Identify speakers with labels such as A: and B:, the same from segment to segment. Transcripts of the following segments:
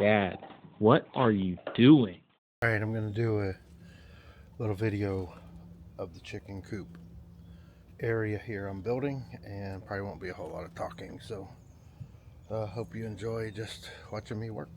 A: Dad, what are you doing?
B: Alright, I'm going to do a little video of the chicken coop area here I'm building, and probably won't be a whole lot of talking, so hope you enjoy just watching me work.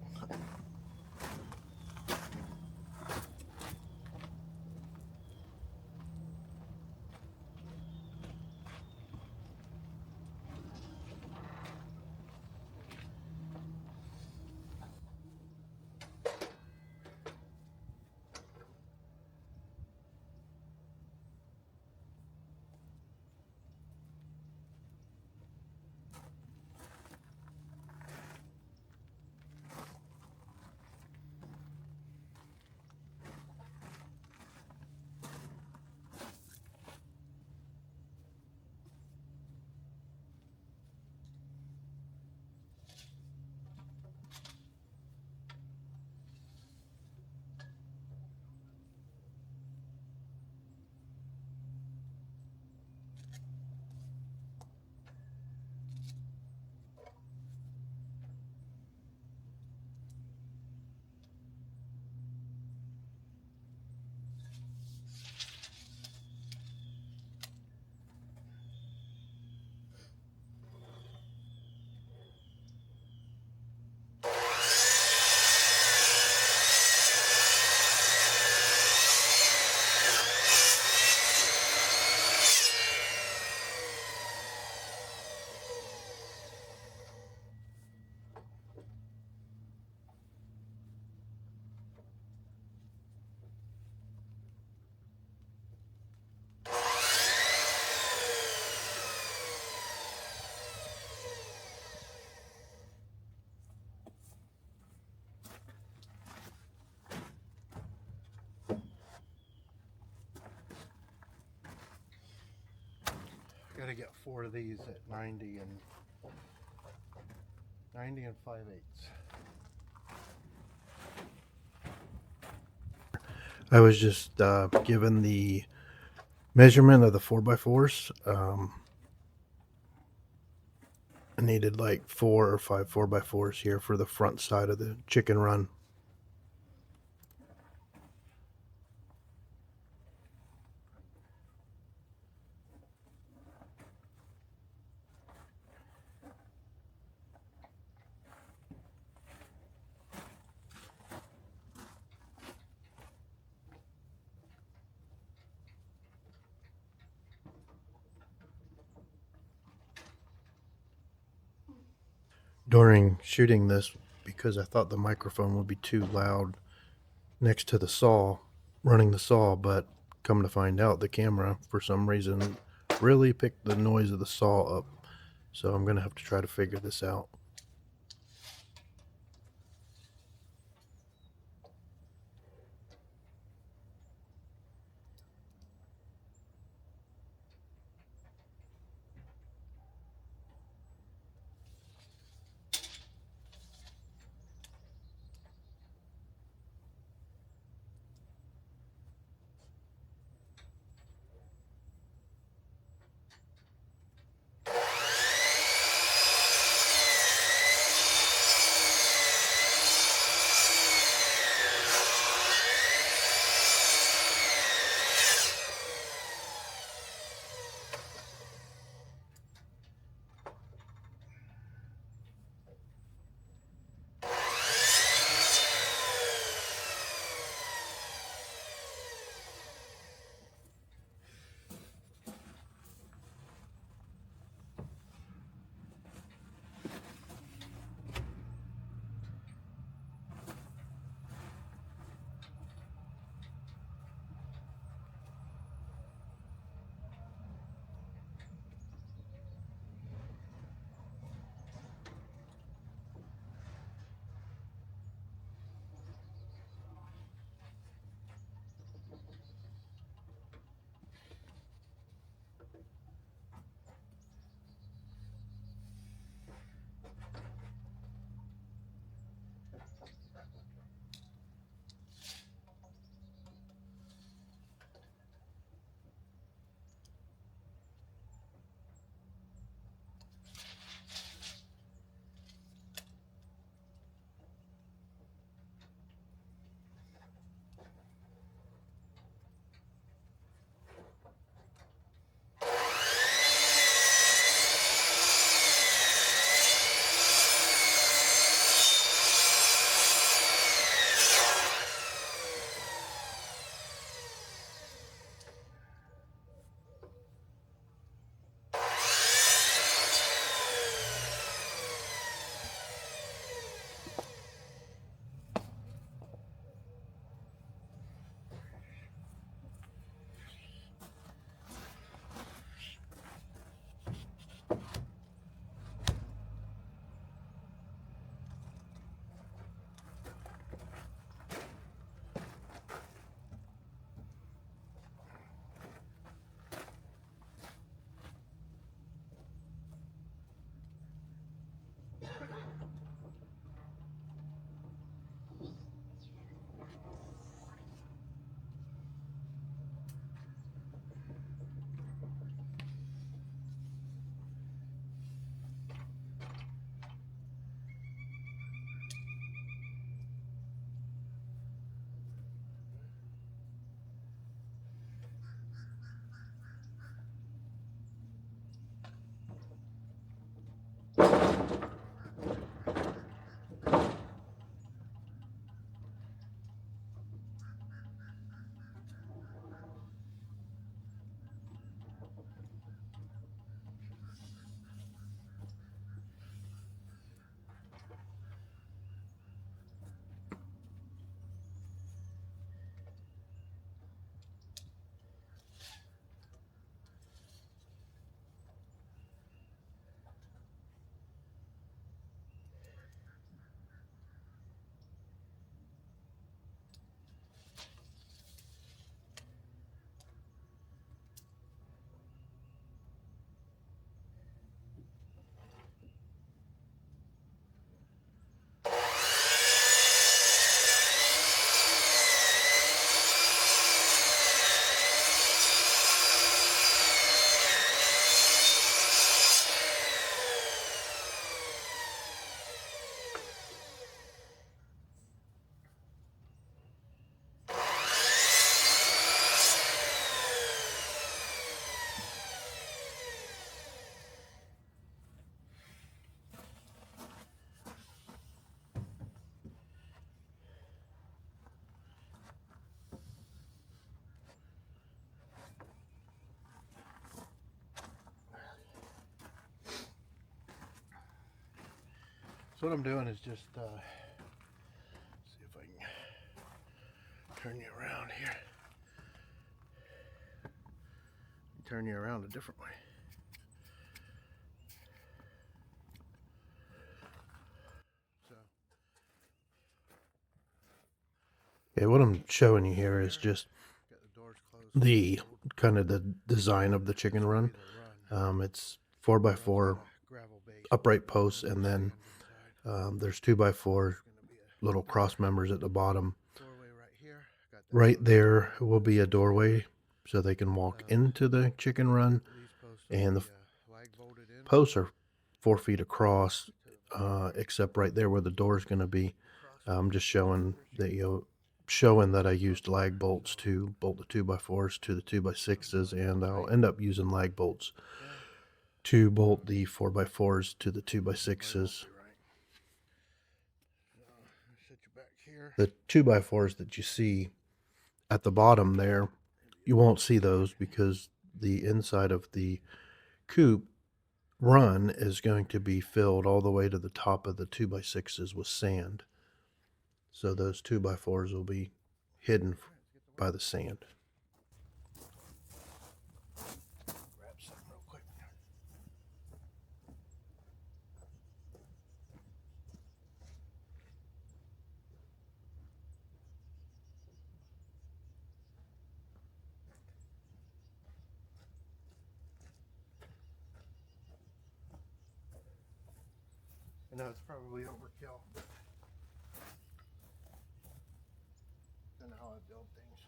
B: Gotta get 4 of these at 90 and 5/8. I was just given the measurement of the 4x4s. I needed like 4 or 5 4x4s here for the front side of the chicken run. During shooting this, because I thought the microphone would be too loud next to the saw, running the saw, but come to find out the camera for some reason really picked the noise of the saw up. So I'm gonna have to try to figure this out. So what I'm doing is just see if I can turn you around here. Turn you around a different way. So, yeah, what I'm showing you here is just the kind of the design of the chicken run. It's 4x4 upright posts, and then there's 2x4 little cross members at the bottom. Right there will be a doorway so they can walk into the chicken run, and the posts are 4 feet across, except right there where the door is going to be. I'm just showing that I used lag bolts to bolt the 2x4s to the 2x6s, and I'll end up using lag bolts to bolt the 4x4s to the 2x6s. The 2x4s that you see at the bottom there, you won't see those because the inside of the coop run is going to be filled all the way to the top of the 2x6s with sand. So those 2x4s will be hidden by the sand. Grab something real quick. I know it's probably overkill, but I know how I build things.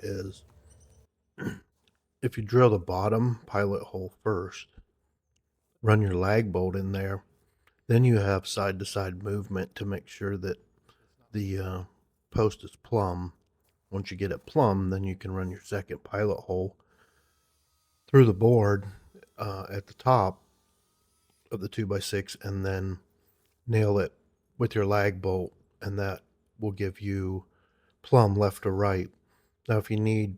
B: is if you drill the bottom pilot hole first, run your lag bolt in there, then you have side-to-side movement to make sure that the post is plumb. Once you get it plumb, then you can run your second pilot hole through the board at the top of the 2x6 and then nail it with your lag bolt, and that will give you plumb left to right. Now, if you need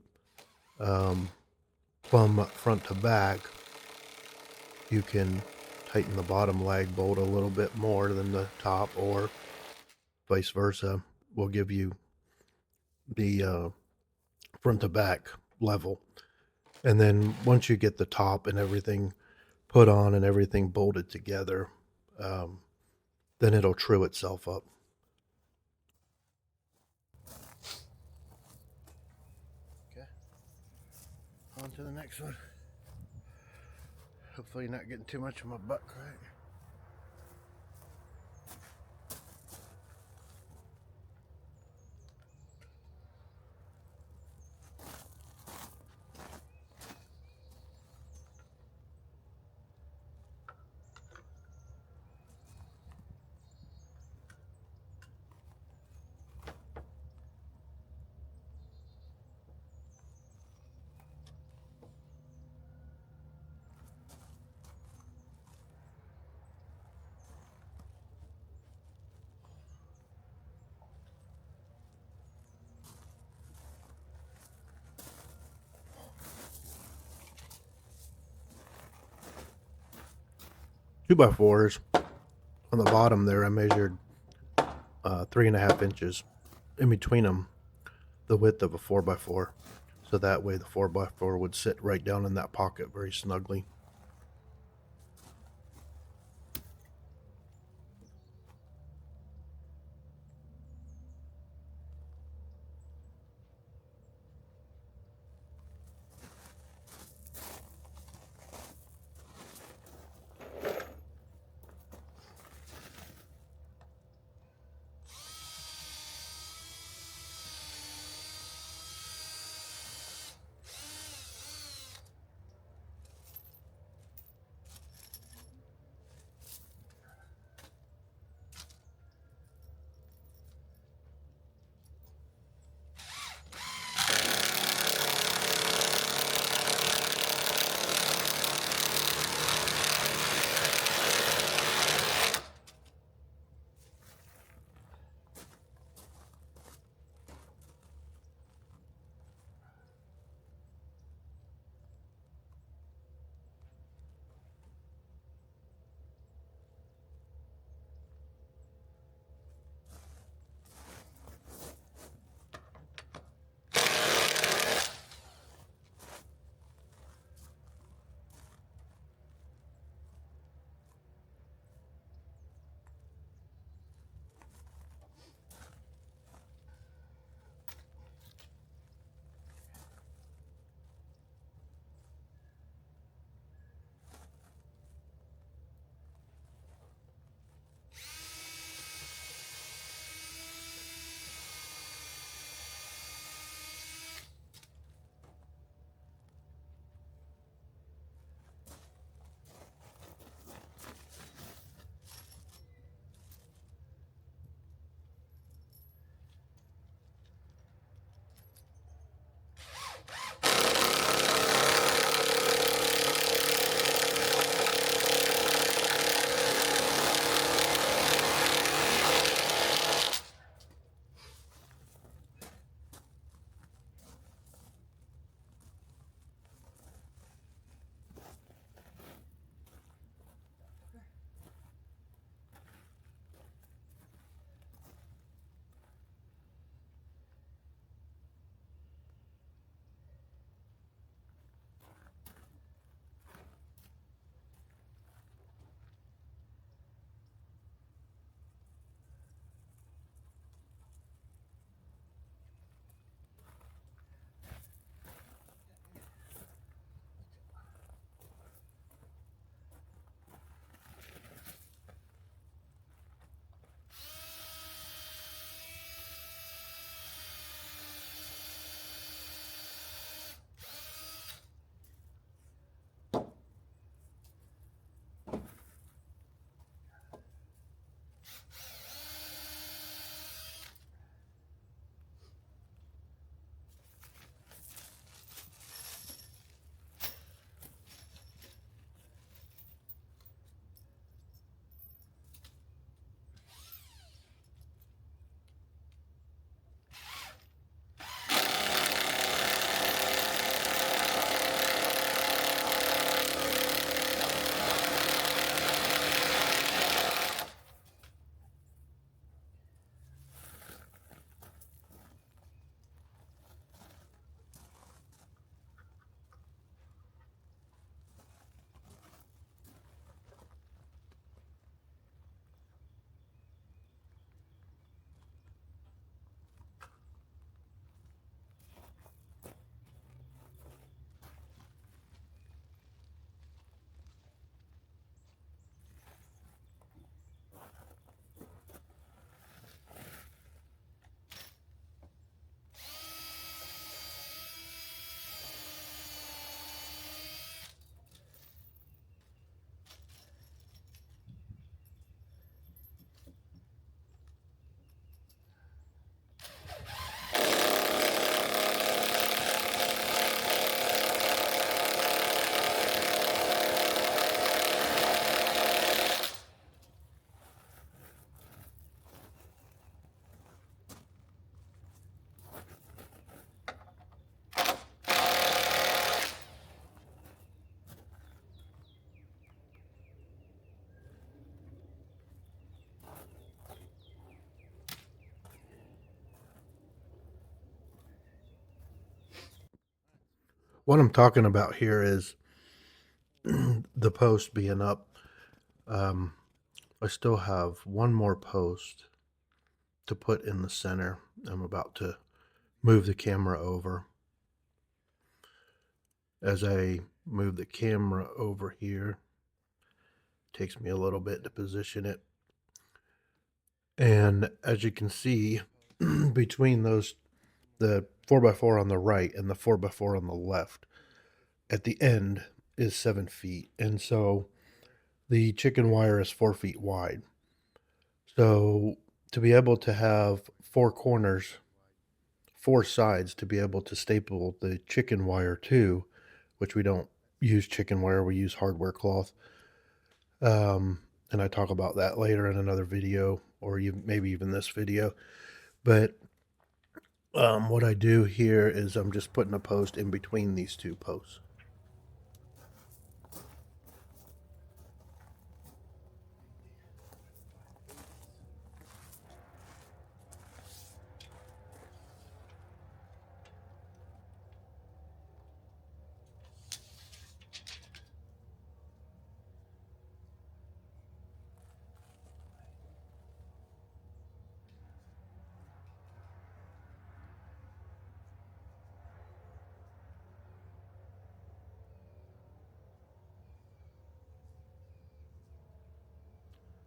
B: plumb front to back, you can tighten the bottom lag bolt a little bit more than the top, or vice versa. Will give you the front to back level. And then once you get the top and everything put on and everything bolted together, then it'll true itself up. Okay, on to the next one. Hopefully not getting too much of my butt crack. Two by fours on the bottom there, I measured 3.5 inches in between them, the width of a 4x4, so that way the 4x4 would sit right down in that pocket very snugly. What I'm talking about here is the post being up. I still have one more post to put in the center. I'm about to move the camera over. As I move the camera over here, it takes me a little bit to position it. And as you can see, between those, the 4x4 on the right and the 4x4 on the left, at the end is 7 feet. And so the chicken wire is 4 feet wide. So to be able to have 4 corners, 4 sides to be able to staple the chicken wire to, which we don't use chicken wire, we use hardware cloth. And I talk about that later in another video, or maybe even this video. But what I do here is I'm just putting a post in between these 2 posts.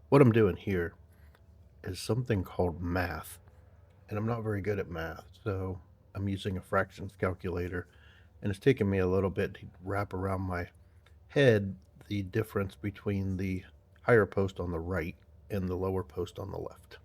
B: What I'm doing here is something called math, and I'm not very good at math, so I'm using a fractions calculator, and it's taken me a little bit to wrap around my head the difference between the higher post on the right and the lower post on the left.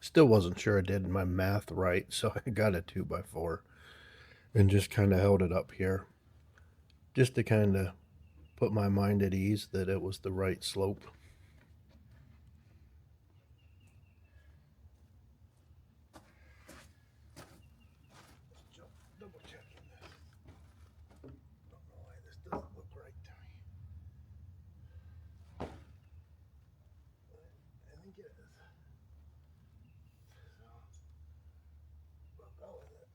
B: Still wasn't sure I did my math right, so I got a 2x4 and just kind of held it up here. just to kind of put my mind at ease that it was the right slope. Double checking this. Don't know why this doesn't look right to me. I think it is. So we'll go with it.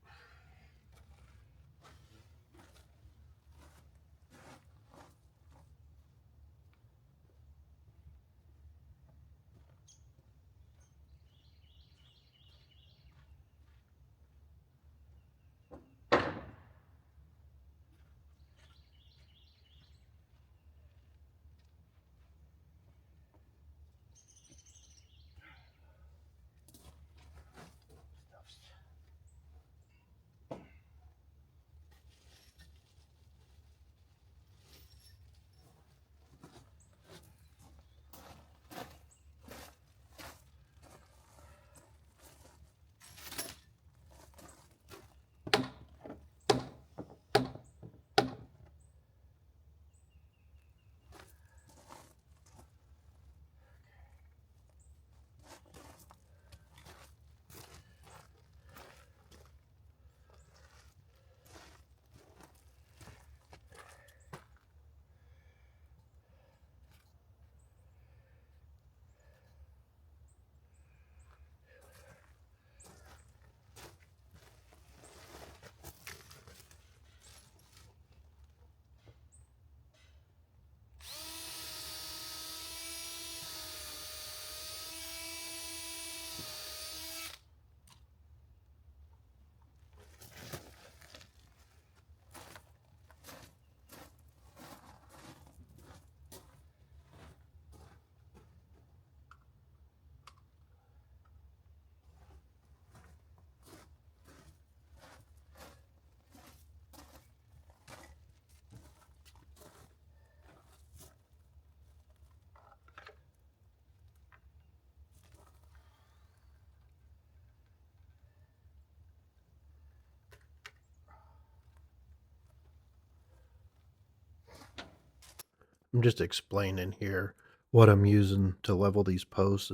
B: I'm just explaining here what I'm using to level these posts.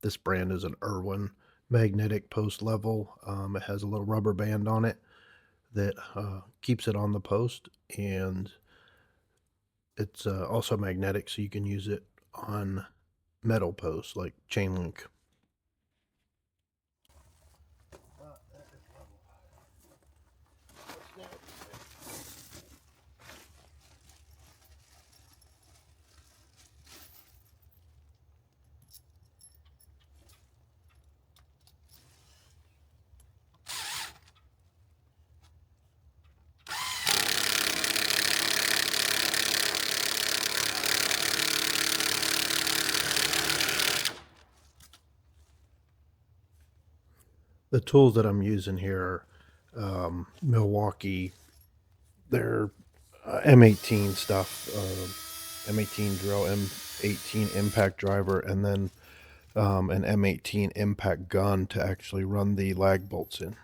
B: This brand is an Irwin magnetic post level. It has a little rubber band on it that keeps it on the post, and it's also magnetic, so you can use it on metal posts like chain link. The tools that I'm using here are Milwaukee. They're M18 stuff, M18 drill, M18 impact driver, and then an M18 impact gun to actually run the lag bolts in.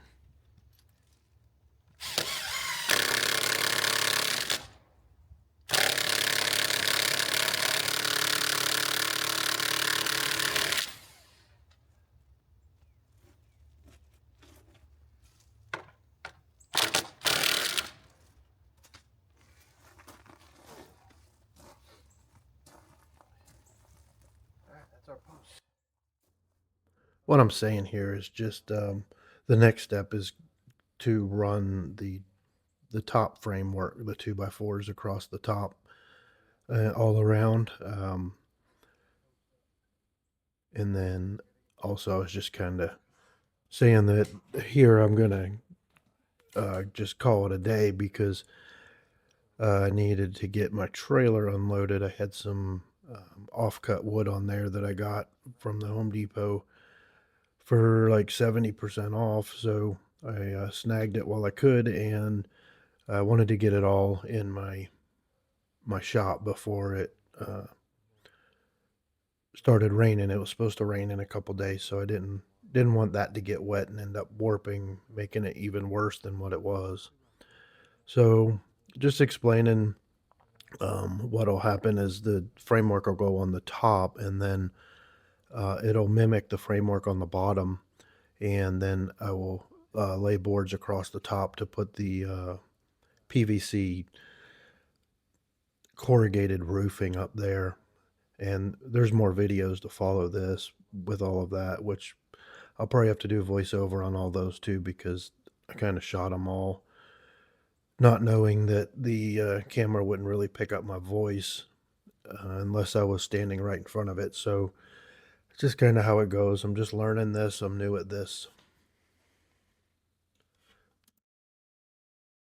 B: What I'm saying here is just the next step is to run the top framework, the 2x4s across the top, all around, and then also I was just kind of saying that here I'm gonna just call it a day because I needed to get my trailer unloaded. I had some off-cut wood on there that I got from the Home Depot for like 70% off. So I snagged it while I could, and I wanted to get it all in my shop before it started raining. It was supposed to rain in a couple days, so I didn't want that to get wet and end up warping, making it even worse than what it was. So just explaining what'll happen is the framework will go on the top, and then it'll mimic the framework on the bottom, and then I will lay boards across the top to put the PVC corrugated roofing up there. And there's more videos to follow this with all of that, which I'll probably have to do a voiceover on all those too because I kind of shot them all, not knowing that the camera wouldn't really pick up my voice unless I was standing right in front of it. So it's just kind of how it goes. I'm just learning this. I'm new at this.